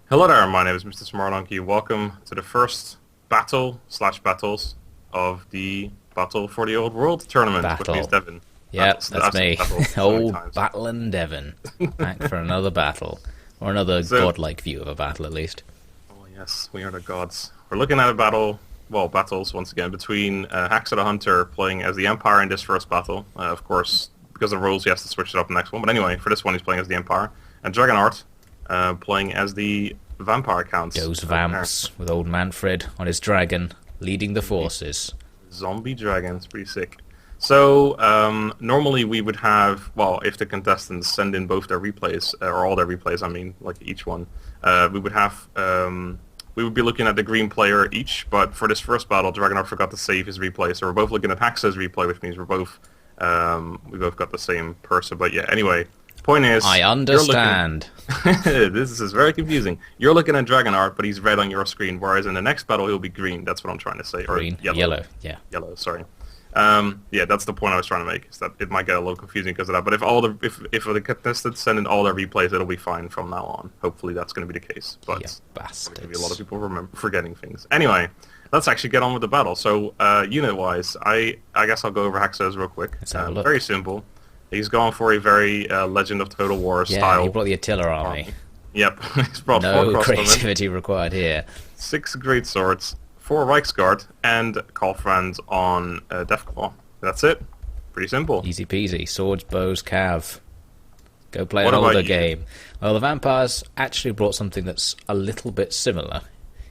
Hello there, my name is Mr. Smardonkey. Welcome to the first battle/battles of the Battle for the Old World tournament with me is Battle. Devin. Yep, Battles. that's I've said me. battle so many Old times. Battling Devon. Back for another battle. Or another So- godlike view of a battle, at least. Oh yes, we are the gods. We're looking at a battle, well, battles once again, between Haxo the Hunter playing as the Empire in this first battle. Of course, because of rules, he has to switch it up in the next one. But anyway, for this one, he's playing as the Empire. And Dragonheart playing as the Vampire Counts. Those vamps with old Manfred on his dragon, leading the forces. Zombie dragons, pretty sick. So normally we would have, well, if the contestants send in both their replays or all their replays, I mean, like each one, we would have, we would be looking at the green player each. But for this first battle, Dragonheart forgot to save his replay, so we're both looking at Haxo's replay, which means we both got the same person. But yeah, anyway, point is, I understand. this is very confusing. You're looking at Dragonheart, but he's red on your screen, whereas in the next battle he'll be green. That's what I'm trying to say. Or Green, yellow, yeah. Yellow, sorry. Yeah, that's the point I was trying to make. Is that it might get a little confusing because of that. But if the contestants send in all their replays, it'll be fine from now on. Hopefully, that's going to be the case. But Yeah, there's going to be a bastards. lot of people forgetting things. Anyway, let's actually get on with the battle. So, unit-wise, I guess I'll go over Haxo's real quick. Let's have a look. Very simple. He's going for a very Legend of Total War Yeah, style. he brought the Attila army. Yep, he's brought four No crossbowmen, creativity required here. 6 great swords, 4 Reichsguard, and Callfriends on Deathclaw. That's it. Pretty simple. Easy peasy. Swords, bows, cav. Go play What an about older you? game. Well, the vampires actually brought something that's a little bit similar,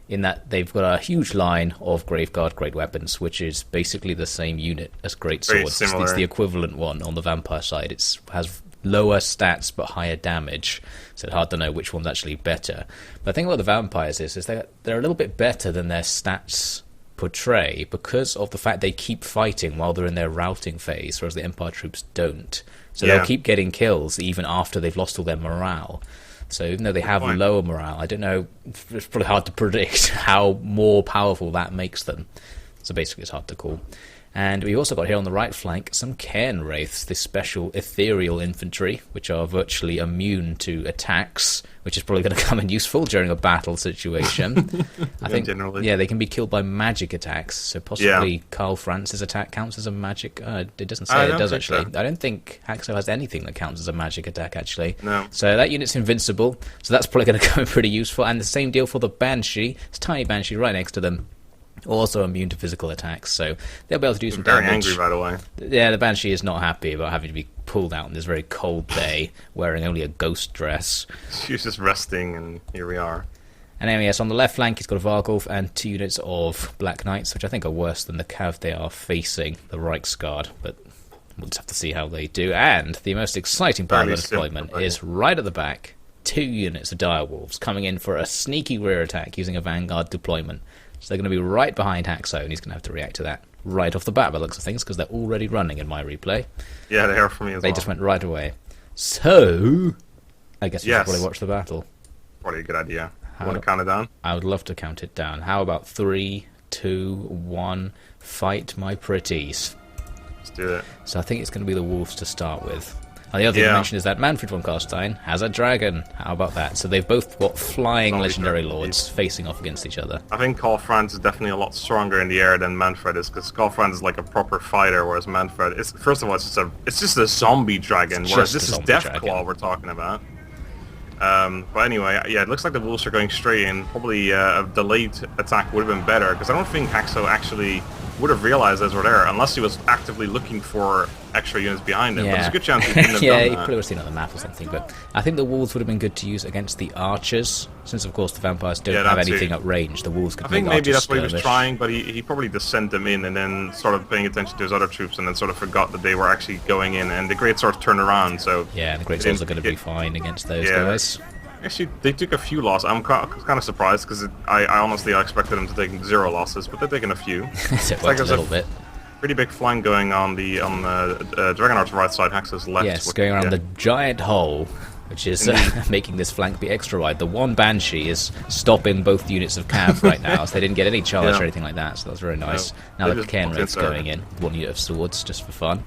in that they've got a huge line of Graveguard great weapons, which is basically the same unit as great Very swords. It's similar. the equivalent one on the vampire side. It has lower stats but higher damage, so it's hard to know which one's actually better. But the thing about the vampires is they're a little bit better than their stats portray because of the fact they keep fighting while they're in their routing phase, whereas the Empire troops don't. So Yeah. they'll keep getting kills even after they've lost all their morale. So even though they have point. lower morale, I don't know, it's probably hard to predict how more powerful that makes them. So basically it's hard to call. And we also got here on the right flank some Cairn Wraiths, this special ethereal infantry, which are virtually immune to attacks, which is probably going to come in useful during a battle situation. I think, generally. yeah, they can be killed by magic attacks, so possibly Karl Franz's attack counts as a magic... it doesn't I say it don't does, think actually. so. I don't think Haxo has anything that counts as a magic attack, actually. No. So that unit's invincible, so that's probably going to come in pretty useful. And the same deal for the Banshee. It's a tiny Banshee right next to them. Also immune to physical attacks, so they'll be able to do some Very damage. angry, by the way. Yeah, the Banshee is not happy about having to be pulled out on this very cold day, wearing only a ghost dress. She's just resting, and here we are. And anyway, yes, on the left flank, he's got a Vargulf and 2 units of Black Knights, which I think are worse than the cav they are facing, the Reichsguard, but we'll just have to see how they do. And the most exciting part Very of the deployment simple, is right at the back, 2 units of Direwolves coming in for a sneaky rear attack using a Vanguard deployment. So they're going to be right behind Haxo, and he's going to have to react to that right off the bat by the looks of things, because they're already running in my replay. Yeah, they are for me as They well. just went right away. So, I guess we Yes. should probably watch the battle. Probably a good idea. How Want to do- count it down? I would love to count it down. How about 3, 2, 1, fight my pretties. Let's do it. So I think it's going to be the wolves to start with. And the other thing to Yeah. mention is that Manfred von Carstein has a dragon. How about that? So they've both got flying Zombie legendary dragon, lords facing off against each other. I think Karl Franz is definitely a lot stronger in the air than Manfred is, because Karl Franz is like a proper fighter, whereas Manfred is, first of all, it's just a zombie dragon, It's whereas just this a is zombie Deathclaw dragon. we're talking about. But anyway, yeah, it looks like the wolves are going straight in. Probably a delayed attack would have been better, because I don't think Haxo actually would have realized those were there, unless he was actively looking for extra units behind him. But there's a good chance he couldn't have yeah, he done probably that. would have seen it on the map or something. But I think the wolves would have been good to use against the archers, since of course the vampires don't Yeah, have that too. anything at range. The wolves could I think make maybe archers that's what he was skirmish. trying, but he probably just sent them in and then started paying attention to his other troops and then sort of forgot that they were actually going in, and the great swords turned around, so... Yeah, the great they swords are didn't going to be get- fine against those Yeah. guys. Actually, they took a few losses. I'm kind of surprised, because I honestly expected them to take 0 losses, but they're taking a few. So it like worked a there's a little bit. Pretty big flank going on the Dragonheart's right side, Haxo's left. Yes, which- going around yeah. the giant hole, which is making this flank be extra wide. The one Banshee is stopping both units of cav right now, so they didn't get any charge Yeah. or anything like that, so that's very nice. No, Now they the just Cairn walked Wraith's in there. going in, 1 unit of swords, just for fun.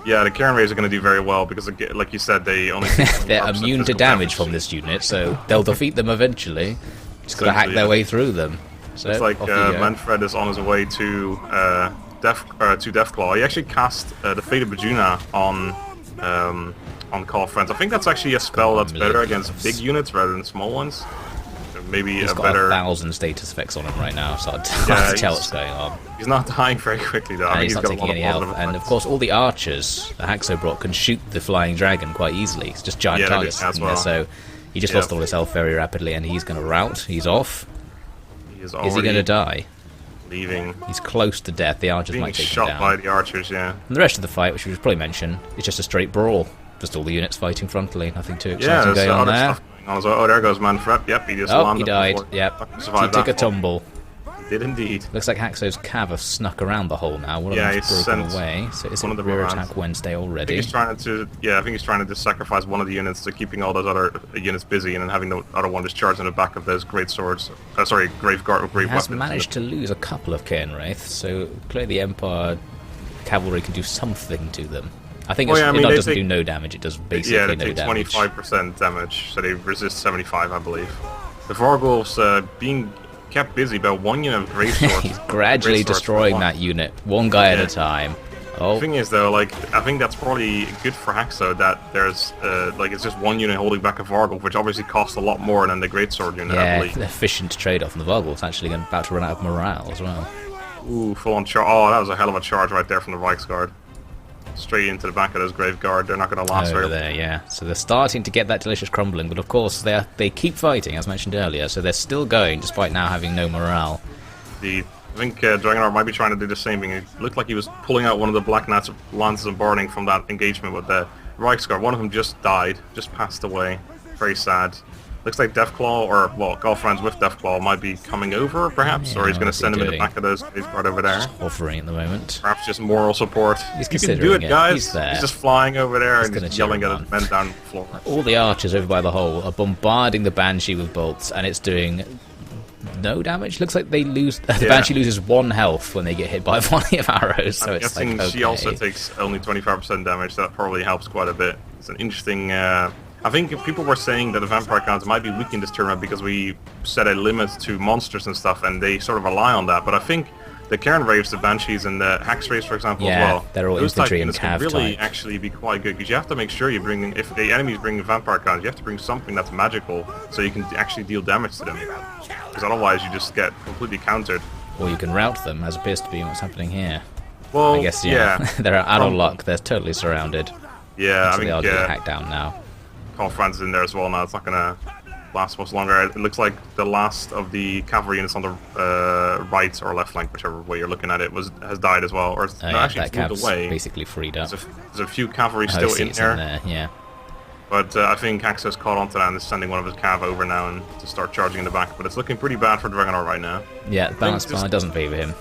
Yeah, the Karen Rays are going to do very well because, like you said, they only They're 25% immune to physical damage from this unit, so they'll defeat them eventually. Just gotta hack their way through them. So it's like off you go. Manfred is on his way to Deathclaw. He actually cast the Fate of Bajuna on Call of Friends. I think that's actually a spell that's better against big units rather than small ones. Maybe He's a got better. 1,000 status effects on him right now, so hard to tell what's going on. He's not dying very quickly though. And I he's think not he's got taking a lot any of health. positive And of effects. course, all the archers the Haxo brought can shoot the flying dragon quite easily. It's just giant Yeah, they do targets as in well. there, so he just lost all his health very rapidly, and he's going to rout. He's off. Is Is he going to die? leaving? He's close to death. The archers Being might take him shot down. by the archers, yeah. And the rest of the fight, which we should probably mention, is just a straight brawl. Just all the units fighting frontally. Nothing too Yeah, exciting there's going on other there. stuff going on as well. Oh, there goes Manfred. Yep, he just Oh, landed he died. before- Yep. Not gonna He survive took a that fall. tumble. He did indeed. Looks like Haxo's cav have snuck around the hole now. One of Yeah, them's he broken sent away. So is one it of them rear around. attack Wednesday I think already? he's trying to, I think he's trying to just sacrifice one of the units to keeping all those other units busy, and then having the other one just charge in the back of those great swords. Sorry, grave guard, He great has weapons. managed to lose a couple of Cairn Wraiths, so clearly the Empire cavalry can do something to them. I think Oh, yeah, I mean, it they doesn't take- do no damage, it does basically Yeah, they no take damage. 25% damage, so they resist 75, I believe. The Vargulf's being kept busy by one unit of great swords. He's gradually Great swords destroying for one. that unit, one guy at Yeah. a time. The Oh, thing is, though, like, I think that's probably good for Haxo that there's, like, it's just one unit holding back a Vargulf, which obviously costs a lot more than the greatsword unit, I yeah, believe. efficient trade-off, and the Vargulf's actually about to run out of morale as well. Ooh, full-on charge. Oh, that was a hell of a charge right there from the Reichsguard. Straight into the back of those Grave Guard. They're not going to last Over very long. there, yeah. So they're starting to get that delicious crumbling, but of course they keep fighting, as mentioned earlier, so they're still going, despite now having no morale. I think Dragonheart might be trying to do the same thing. It looked like he was pulling out one of the Black Knights Lances of Barning from that engagement with the Reichsguard. One of them just died, just passed away. Very sad. Looks like Deathclaw, or, well, Girlfriends with Deathclaw might be coming over, perhaps, Yeah, or he's going to what's he send him in the doing? back of those Grave Guard over there. Hovering at the moment. Perhaps just moral support. He's You can do considering it, it. guys. He's there. just flying over there He's and gonna just cheer yelling him at on. his men down the floor. All the archers over by the hole are bombarding the Banshee with bolts, and it's doing no damage. Looks like they lose. The Yeah. Banshee loses 1 health when they get hit by a volley of arrows. So I'm it's guessing like, she also okay. takes only 25% damage. That probably helps quite a bit. It's an interesting. I think people were saying that the vampire counts might be weak in this tournament because we set a limit to monsters and stuff, and they sort of rely on that. But I think the Cairn Wraiths, the Banshees, and the Hax Wraiths, for example, Yeah, as well. they're all those infantry type and units can cav really type. actually be quite good because you have to make sure you bring. If the enemies bring vampire counts, you have to bring something that's magical so you can actually deal damage to them. Because otherwise, you just get completely countered. Or you can rout them, as appears to be what's happening here. Well, I guess, yeah. They're out of From- luck. They're totally surrounded. Yeah, I So they are think getting hacked down now. Call Franz in there as well now. It's not going to last much longer. It looks like the last of the cavalry units on the right or left flank, whichever way you're looking at it, has died as well. Or Oh, no, yeah, actually, that it's moved cav's away. basically freed up. There's a few cavalry Oh, still see, in it's there, yeah. but I think Haxo's caught onto that and is sending one of his cav over now and to start charging in the back. But it's looking pretty bad for Dragonheart right now. Yeah, the balance just- bar doesn't favour him.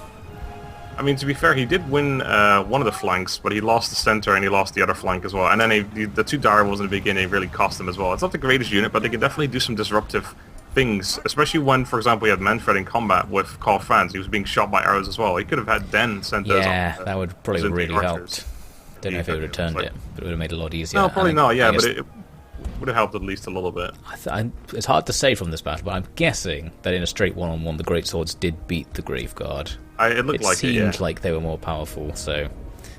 I mean, to be fair, he did win one of the flanks, but he lost the center and he lost the other flank as well. And then the two dire wolves in the beginning really cost him as well. It's not the greatest unit, but they can definitely do some disruptive things, especially when, for example, he had Manfred in combat with Call Franz. He was being shot by arrows as well. He could have had Den sent those Yeah, on, that would probably into the really archers. helped. Don't know if it would have turned like- it, but it would have made it a lot easier. No, probably And not, I yeah, guess- but it would have helped at least a little bit. it's hard to say from this battle, but I'm guessing that in a straight one-on-one, the Great Swords did beat the Graveguard. It looked It like seemed it, yeah. like they were more powerful, so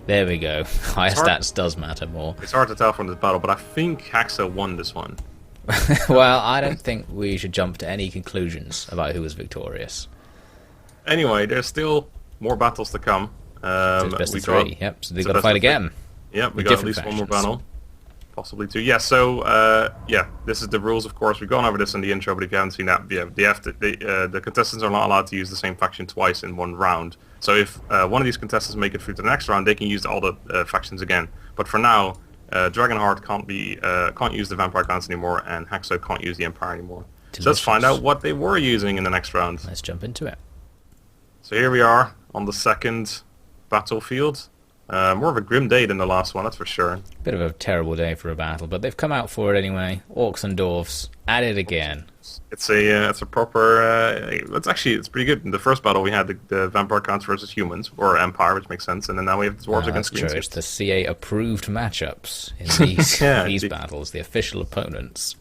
there we go. Higher hard- stats does matter more. It's hard to tell from this battle, but I think Haxo won this one. Well, I don't think we should jump to any conclusions about who was victorious. Anyway, there's still more battles to come. So it's best we of got- 3, yep, so they've it's got to best fight of three. again. Yep, we with got at different least one more factions. battle. Possibly 2. Yeah, so, yeah, this is the rules, of course. We've gone over this in the intro, but if you haven't seen that, yeah, the contestants are not allowed to use the same faction twice in one round. So if one of these contestants make it through to the next round, they can use all the factions again. But for now, Dragonheart can't use the Vampire clans anymore, and Haxo can't use the Empire anymore. So let's find Delicious. out what they were using in the next round. Let's jump into it. So here we are on the second battlefield. More of a grim day than the last one, that's for sure. Bit of a terrible day for a battle, but they've come out for it anyway. Orcs and dwarves at it again. It's a proper. It's pretty good. In the first battle, we had the vampire counts versus humans, or Empire, which makes sense, and then now we have the dwarves against that's true. greens. It's the CA approved matchups in these these battles, the official opponents.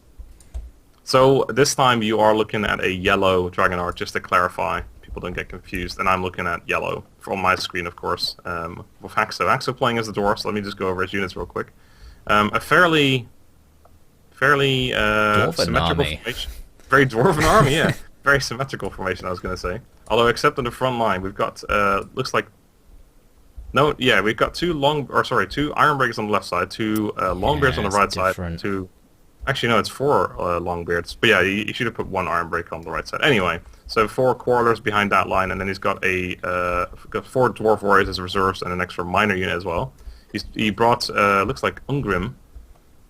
So this time you are looking at a yellow Dragonheart, just to clarify. People don't get confused, and I'm looking at yellow from my screen, of course, with Haxo. Haxo playing as the dwarf, so let me just go over his units real quick. A fairly symmetrical formation. Very dwarven army, yeah. Very symmetrical formation, I was going to say. Although, except on the front line, we've got, looks like... No, yeah, we've got two Ironbreakers on the left side, two Longbeards on the right side, two... Actually, no, it's four Longbeards. But yeah, he should have put one Ironbreaker on the right side. Anyway, so four Quarrelers behind that line, and then he's got four Dwarf Warriors as reserves and an extra minor unit as well. He brought, looks like Ungrim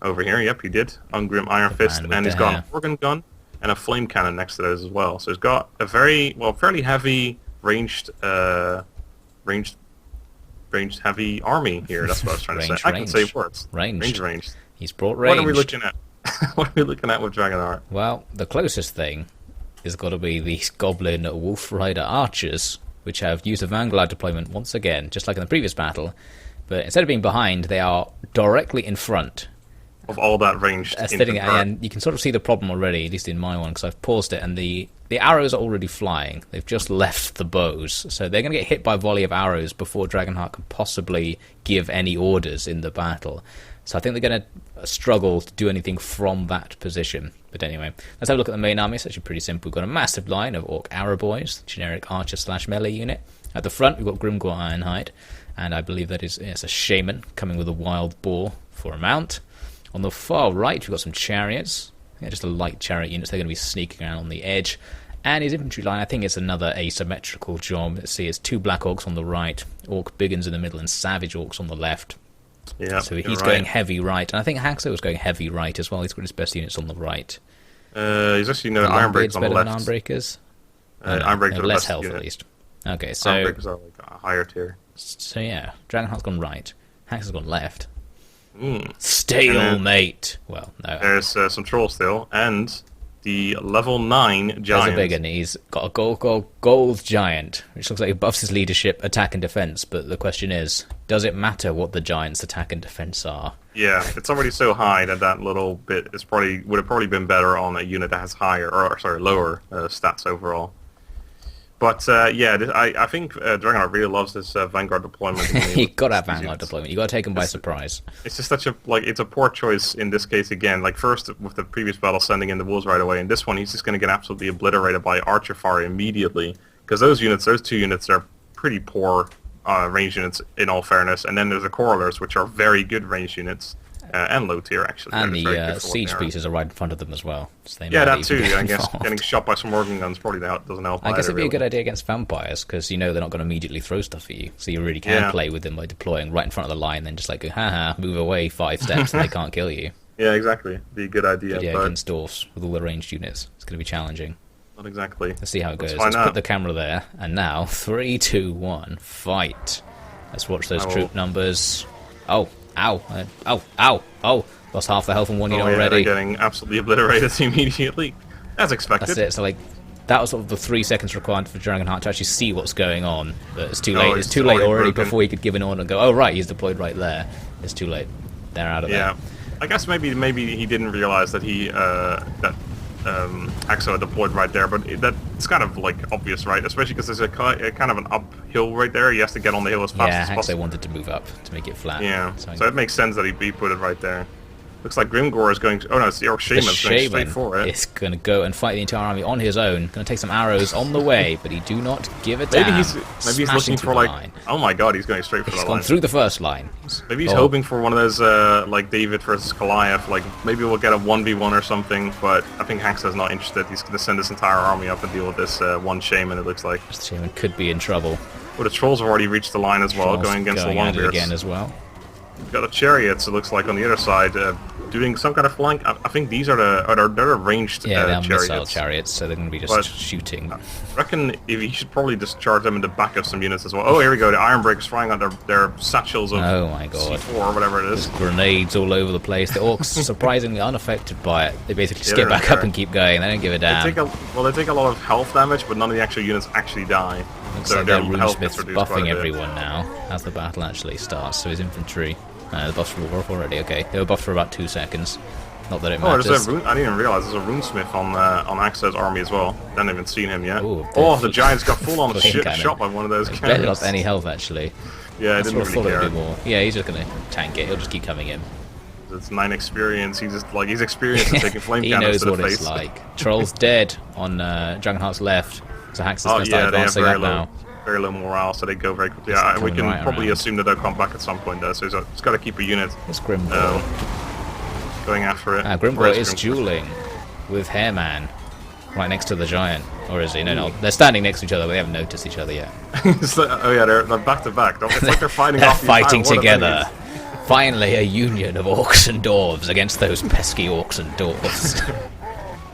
over here. Yep, he did. Ungrim Iron Fist, and he's got an Organ Gun and a Flame Cannon next to those as well. So he's got a fairly heavy ranged heavy army here. That's what I was trying to say. I can say words. Ranged. He's brought range. What are we looking at? What are we looking at with Dragonheart? Well, the closest thing is got to be these Goblin Wolf Rider Archers, which have used a Vanguard deployment once again, just like in the previous battle. But instead of being behind, they are directly in front. Of all that ranged and you can sort of see the problem already, at least in my one, because I've paused it, and the arrows are already flying. They've just left the bows, so they're going to get hit by a volley of arrows before Dragonheart can possibly give any orders in the battle. So I think they're going to struggle to do anything from that position. But anyway, let's have a look at the main army. It's actually pretty simple. We've got a massive line of Orc Arrow Boys, generic archer/melee unit. At the front, we've got Grimgor Ironhide, and I believe that is a Shaman coming with a Wild Boar for a mount. On the far right, we've got some chariots. Just a light chariot units. They're going to be sneaking around on the edge. And his infantry line, I think it's another asymmetrical job. Let's see, it's two Black Orcs on the right, Orc Biggins in the middle, and Savage Orcs on the left. Yeah, so he's going heavy right. And I think Haxo was going heavy right as well. He's got his best units on the right. He's actually Ironbreakers on the left. Ironbreakers? Ironbreakers are less health unit. at least. Okay, so... Ironbreakers are like a higher tier. So yeah, Dragonheart's gone right. Haxo's gone left. Stalemate. Well, no. There's some trolls still, and the level 9 giant. There's a big one. He's got a gold giant, which looks like he buffs his leadership, attack and defense. But the question is, does it matter what the giant's attack and defense are? Yeah, it's already so high that little bit is would have probably been better on a unit that has lower stats overall. But yeah, I think Dragonheart really loves this Vanguard deployment. You got to have Vanguard deployment. You got to take them by surprise. It's just such it's a poor choice in this case again. Like first with the previous battle, sending in the wolves right away, and this one he's just going to get absolutely obliterated by Archer Fire immediately because those two units are pretty poor range units in all fairness. And then there's the Correlers, which are very good range units. And low tier, actually. And the siege pieces are right in front of them as well. So that too. I guess getting shot by some organ guns probably doesn't help. I guess it'd be a good idea against vampires, because they're not going to immediately throw stuff at you. So you really can play with them by deploying right in front of the line, then just like, haha, move away 5 steps and they can't kill you. Yeah, exactly. Be a good idea. But yeah, against dwarfs with all the ranged units, it's going to be challenging. Not exactly. Let's see how it goes. Let's put the camera there. And now, 3, 2, 1, fight. Let's watch those troop numbers. Oh. Lost half the health on one unit already. They're getting absolutely obliterated immediately. As expected. That's it. So that was sort of the 3 seconds required for Dragonheart to actually see what's going on. But it's too late. It's too late already before he could give an order and go, oh right, he's deployed right there. It's too late. They're out of there. Yeah. I guess maybe he didn't realize that Haxo had deployed right there, but it's kind of obvious, right? Especially because there's a kind of an uphill right there. He has to get on the hill as fast as possible. Yeah, Haxo wanted to move up to make it flat. Yeah, so it makes sense that he put it right there. Looks like Grimgor is going to... Oh no, it's the Orc Shaman's going straight for it. Is going to go and fight the entire army on his own. Going to take some arrows on the way, but he do not give a damn. Maybe he's looking for oh my god, he's going straight for the line. He's gone through the first line. Maybe he's hoping for one of those, David versus Goliath, maybe we'll get a 1v1 or something, but I think Haxo's not interested. He's going to send his entire army up and deal with this one Shaman, it looks like. This Shaman could be in trouble. Well, the Trolls have already reached the line as well, going against the Longbeards. Again as well. We've got the Chariots, it looks like, on the other side. doing some kind of flank. I think these are they're ranged Yeah, they're chariots. missile chariots, so they're going to be just But shooting. I reckon if he should probably discharge them in the back of some units as well. Oh, here we go. The Iron Breakers flying on their satchels of Oh my god. C4 or whatever it is. There's grenades all over the place. The orcs are surprisingly unaffected by it. They basically skip they're back there. up and keep going. They don't give a damn. They take a lot of health damage, but none of the actual units actually die. Looks So like their their health gets runesmith's reduced quite a buffing bit. everyone now as the battle actually starts. So his infantry, the buffs were off already. Okay, they were buffed for about 2 seconds. Not that it Oh, matters. I didn't even realize there's a runesmith on Haxo's army as well. Didn't even seen him yet. Ooh, The giants got full on flame cannon. shot by one of those He barely cannons. lost any health actually. Yeah, I I didn't sort of really thought care. it'd be more. Yeah, he's just gonna tank it. He'll just keep coming in. It's 9 experience. He's experienced at taking flame He cannons knows to the what face. it's like. Troll's dead on Dragonheart's left, so Haxo's Oh gonna start yeah, they have advancing up now. very low morale, so they go very quickly. It's We coming can right probably around. assume that they'll come back at some point though, so he's got to keep a unit It's Grimgor. going after it. Grimgor Where's is Grimgor? dueling with Hairman right next to the giant. Or is he? No, they're standing next to each other, but they haven't noticed each other yet. It's like- oh yeah, they're back to back. It's like they're fighting They're off the fighting entire order of together. Finally, a union of orcs and dwarves against those pesky orcs and dwarves.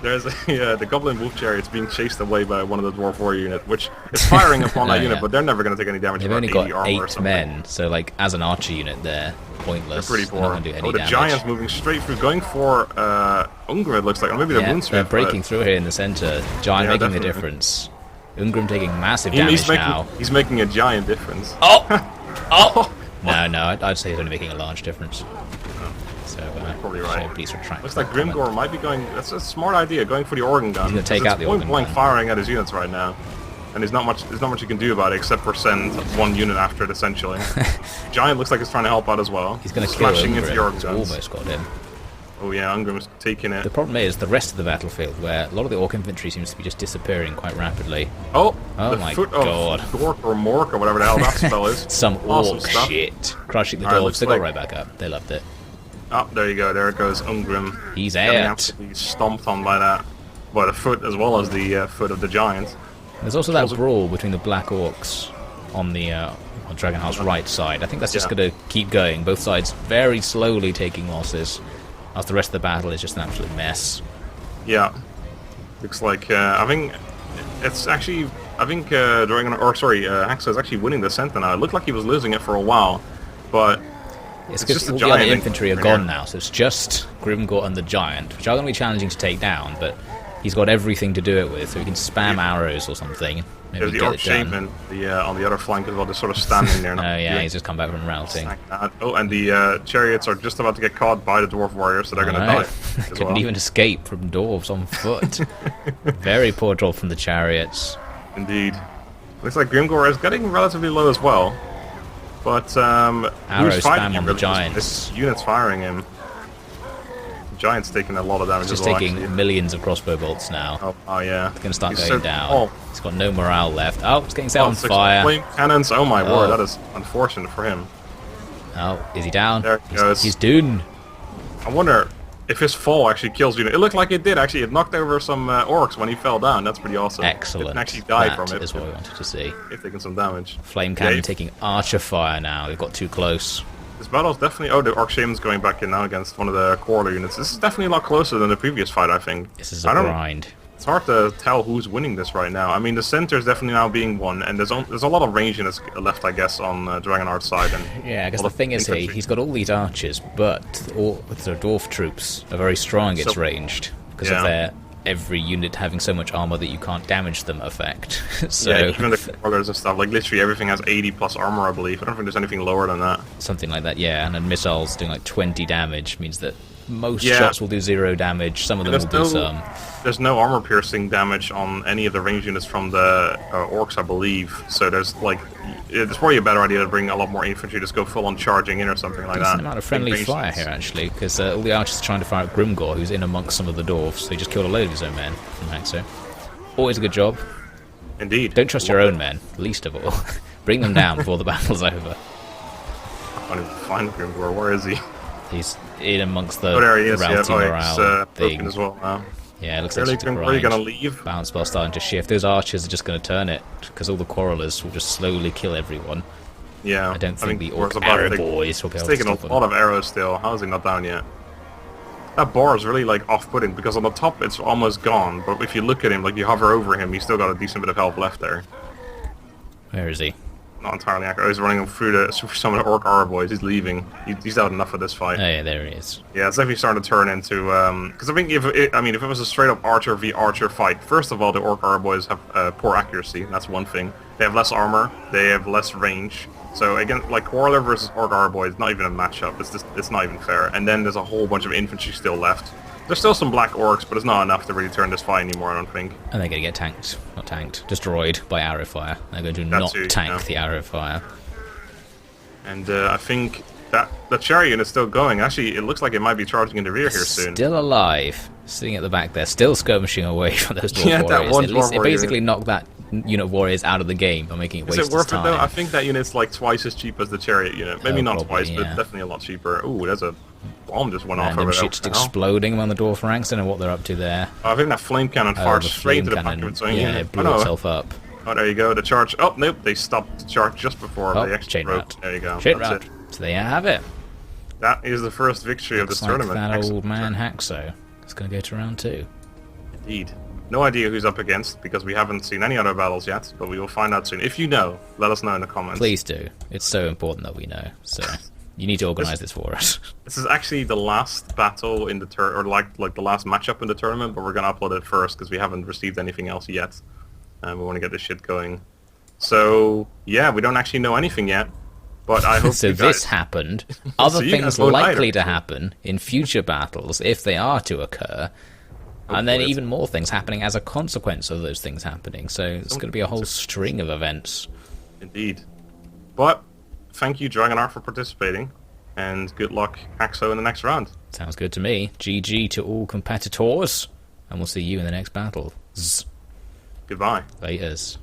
There's the Goblin Wolf Chariot's being chased away by one of the Dwarf Warrior unit, which is firing upon that Oh, unit, yeah. but they're never going to take any damage. They've About only 80 got armor or 8 something. men, so like as an archer unit, they're pointless. They're pretty They're not poor. gonna do any The damage. Giants moving straight through, going for Ungrim, it looks like, or maybe the Yeah, Runesmith. they're breaking through here in the center. Giant Yeah, making the definitely. difference. Ungrim taking massive He's damage making, now. he's making a giant difference. Oh! Oh! No, I'd say he's only making a large difference. So, Probably right. so please retract. Looks that like comment. Grimgor might be going. That's a smart idea, going for the organ gun. He's gonna take Because out the it's organ point blank gun. firing at his units right now, and there's not much you can do about it except for send one unit after it. Essentially, Giant looks like he's trying to help out as well. He's going to kill smashing into the Ungrim. organ It's guns. almost got him. Oh yeah, Ungrim's taking it. The problem is the rest of the battlefield, where a lot of the orc infantry seems to be just disappearing quite rapidly. Oh Oh the my foot God. of Gork or Mork or whatever the hell that spell is. Some Awesome orc stuff. shit. Crushing the Alright, dwarves. looks They got like- right back up. They loved it. Oh, there you go. There it goes. Ungrim. He's Getting out. absolutely stomped on by the foot as well as the foot of the giant. There's also that brawl between the black orcs on the on Dragonheart's right side. I think that's just Yeah. going to keep going. Both sides very slowly taking losses, as the rest of the battle is just an absolute mess. Yeah, looks like I think it's actually Haxo is actually winning the center now. It looked like he was losing it for a while, but It's just because a all the other giant infantry are infantry gone here. now, so it's just Grimgor and the Giant, which are going to be challenging to take down, but he's got everything to do it with, so he can spam arrows or something. Maybe there's the get Orc it done. Shaman on the other flank as well, just sort of standing there. Oh yeah, he's just come back from routing. Oh, and the chariots are just about to get caught by the Dwarf Warrior, so they're going to die as Couldn't well. even escape from dwarves on foot. Very poor draw from the chariots. Indeed. Looks like Grimgor is getting relatively low as well. But Arrow who's fighting spam him? on the Really? Giants. This unit's firing him. The Giant's taking a lot of damage He's as just well, taking actually. millions of crossbow bolts now. Oh yeah. It's going to start He's going so down. tall. He's got no morale left. Oh, it's getting set on 6 fire. Flame cannons. Oh my Oh. word, that is unfortunate for him. Oh, is he down? There he goes. He's doomed. I wonder if his fall actually kills unit. It looked like it did actually. It knocked over some orcs when he fell down. That's pretty awesome. Excellent. It can actually die That from it. is what we wanted to see. If taking some damage. Flame cannon Yeah, taking archer fire now. They've got too close. This battle's definitely... Oh, the Orc Shaman's going back in now against one of the Quarter units. This is definitely a lot closer than the previous fight, I think. This is a I don't- grind. It's hard to tell who's winning this right now. I mean, the center is definitely now being won, and there's a lot of range units left, I guess, on Dragonheart's side. And Yeah, I guess all the thing is here, infantry. he's got all these archers, but all the dwarf troops are very strong against So- ranged because Yeah. of their every unit having so much armor that you can't damage them effect. So Yeah, even the crawlers and stuff, like literally everything has 80 plus armor, I believe. I don't think there's anything lower than that. something like that, yeah. And then missiles doing like 20 damage means that most Yeah. shots will do 0 damage. Some of them will do some. There's no armor piercing damage on any of the range units from the orcs, I believe. So there's like, it's probably a better idea to bring a lot more infantry, just go full on charging in or something like Decent that. amount of friendly Big range fire units. here actually, because all the archers are trying to fire at Grimgor, who's in amongst some of the dwarves. So he just killed a load of his own men from Haxo. Always a good job. Indeed. Don't trust your own men, least of all. Bring them down before the battle's over. I can't even find Grimgor. Where is he? He's in amongst the Oh, there he is. Yeah, routing morale he's thing. broken as well now. Yeah, it looks like Really, it's just a Grimgor, are you grind. going to leave? Bounce ball starting to shift. Those archers are just going to turn it, because all the quarrelers will just slowly kill everyone. Yeah. I don't think the Grimgor's orc about to arrow take- boys will be He's able to taking stop a lot them. of arrows still. How is he not down yet? That bar is really like off-putting because on the top it's almost gone, but if you look at him, like you hover over him, he's still got a decent bit of health left there. Where is he? Not entirely accurate. He's running through some of the orc boys. He's leaving. He's had enough of this fight. Oh yeah, there he is. Yeah, it's definitely starting to turn into because I think if it was a straight up archer v archer fight, first of all, the orc boys have poor accuracy. That's one thing. They have less armor. They have less range. So again, like Quarreler versus orc boys, it's not even a matchup. It's not even fair. And then there's a whole bunch of infantry still left. There's still some black orcs, but it's not enough to really turn this fight anymore, I don't think. And they're going to get tanked. Not tanked. Destroyed by arrow fire. They're going to not tank the arrow fire. And I think that the chariot is still going. Actually, it looks like it might be charging in the rear here soon. Still alive. Sitting at the back there. Still skirmishing away from those dwarf warriors. That one at least dwarf it basically knocked that unit of warriors out of the game by making it waste Is it worth time. it though? I think that unit's like twice as cheap as the chariot unit. Maybe not probably, twice, but definitely a lot cheaper. Ooh, there's a bomb just went off over Random there. shit just exploding among the dwarf ranks. Don't know what they're up to there. I think that flame cannon fired straight into the back of its own unit. It blew itself up. Oh, there you go. The charge. Oh, nope. They stopped the charge just before they actually chain broke. route. There you go. Chain That's route. it. So there you have it. That is the first victory of this tournament. That old man Haxo is going to go to round 2. Indeed. No idea who's up against because we haven't seen any other battles yet, but we will find out soon. If you know, let us know in the comments. Please do. It's so important that we know. So you need to organise this for us. This is actually the last battle in the or like the last matchup in the tournament, but we're gonna upload it first because we haven't received anything else yet, and we want to get this shit going. So yeah, we don't actually know anything yet, but I hope. So this happened. Other things likely to happen in future battles if they are to occur. And then even more things happening as a consequence of those things happening. So it's going to be a whole string of events. Indeed. But thank you, Dragonheart, for participating. And good luck, Haxo, in the next round. Sounds good to me. GG to all competitors. And we'll see you in the next battle. Goodbye. Laters.